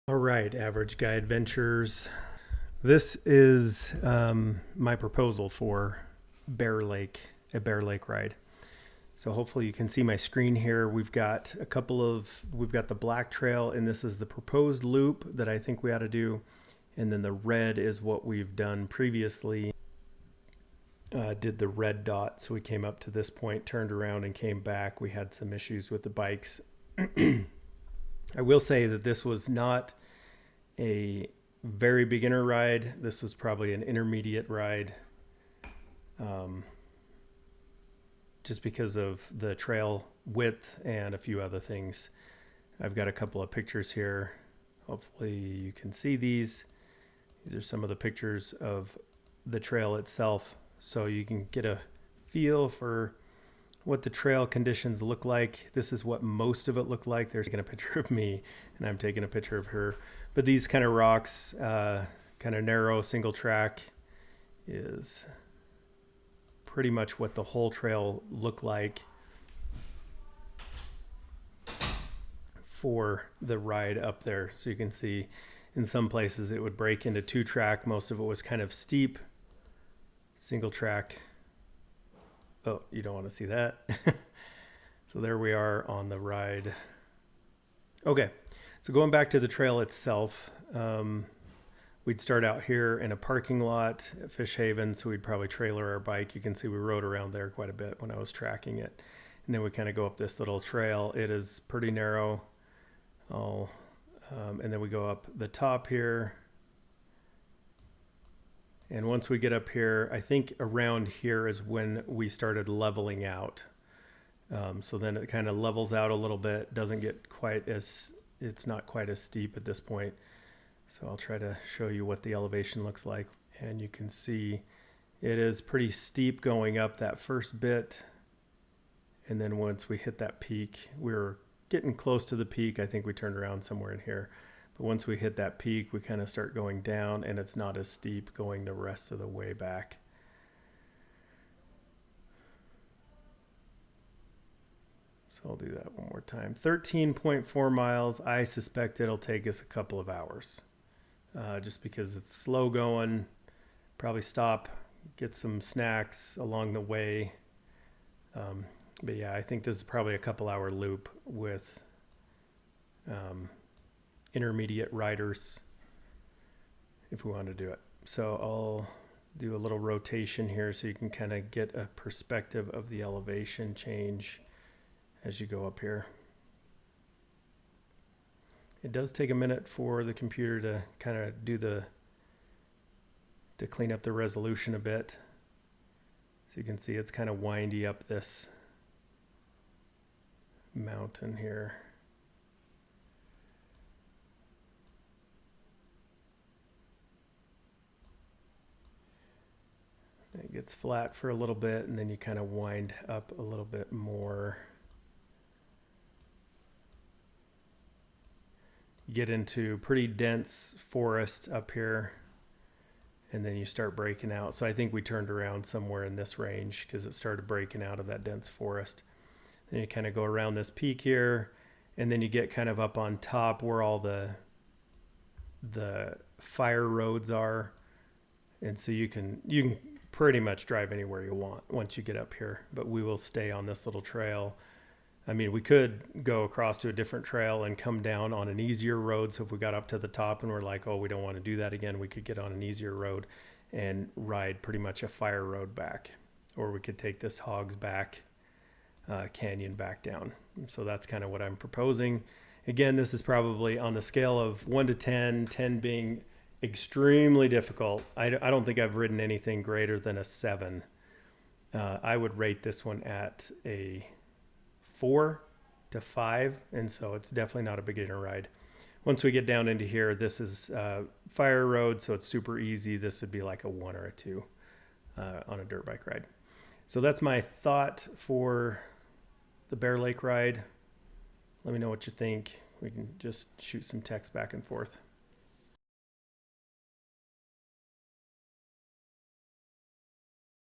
All right, Average Guy Adventures. This is my proposal for Bear Lake, a Bear Lake ride. So hopefully you can see my screen here. We've got the black trail, and this is the proposed loop that I think we ought to do. And then the red is what we've done previously. Did the red dot, so we came up to this point, turned around and came back. We had some issues with the bikes. I will say that this was not a very beginner ride. This was probably an intermediate ride, just because of the trail width and a few other things. I've got a couple of pictures here. Hopefully you can see these. These are some of the pictures of the trail itself, so you can get a feel for what the trail conditions look like. This is what most of it looked like. There's a picture of me, and I'm taking a picture of her. But these kind of rocks, kind of narrow single track, is pretty much what the whole trail looked like for the ride up there. So you can see in some places it would break into two track. Most of it was kind of steep, single track. Oh, you don't want to see that. So there we are on the ride. Okay, so going back to the trail itself, we'd start out here in a parking lot at Fish Haven, so we'd probably trailer our bike. You can see we rode around there quite a bit when I was tracking it. And then we kind of go up this little trail. It is pretty narrow. And then we go up the top here. And once we get up here, I think around here is when we started leveling out. So then it kind of levels out a little bit, doesn't get it's not quite as steep at this point. So I'll try to show you what the elevation looks like. And you can see it is pretty steep going up that first bit. And then once we hit that peak, we were getting close to the peak. I think we turned around somewhere in here. But once we hit that peak, we kind of start going down, and it's not as steep going the rest of the way back. So I'll do that one more time. 13.4 miles. I suspect it'll take us a couple of hours, just because it's slow going. Probably stop, get some snacks along the way. But yeah, I think this is probably a couple hour loop with intermediate riders if we want to do it. So I'll do a little rotation here so you can kind of get a perspective of the elevation change as you go up here. It does take a minute for the computer to kind of to clean up the resolution a bit. So you can see it's kind of windy up this mountain here. It gets flat for a little bit, and then you kind of wind up a little bit more. You get into pretty dense forest up here, and then you start breaking out. So I think we turned around somewhere in this range because it started breaking out of that dense forest. Then you kind of go around this peak here, and then you get kind of up on top where all the fire roads are. And so you can pretty much drive anywhere you want once you get up here, but we will stay on this little trail. I mean, we could go across to a different trail and come down on an easier road. So if we got up to the top and we're like, oh, we don't want to do that again, we could get on an easier road and ride pretty much a fire road back. Or we could take this Hogsback canyon back down. So that's kind of what I'm proposing. Again, this is probably on the scale of 1 to 10, 10 being extremely difficult. I don't think I've ridden anything greater than a 7. I would rate this one at a 4 to 5, and so it's definitely not a beginner ride. Once we get down into here, this is fire road, so it's super easy. This would be like a 1 or a 2 on a dirt bike ride. So that's my thought for the Bear Lake ride. Let me know what you think. We can just shoot some text back and forth.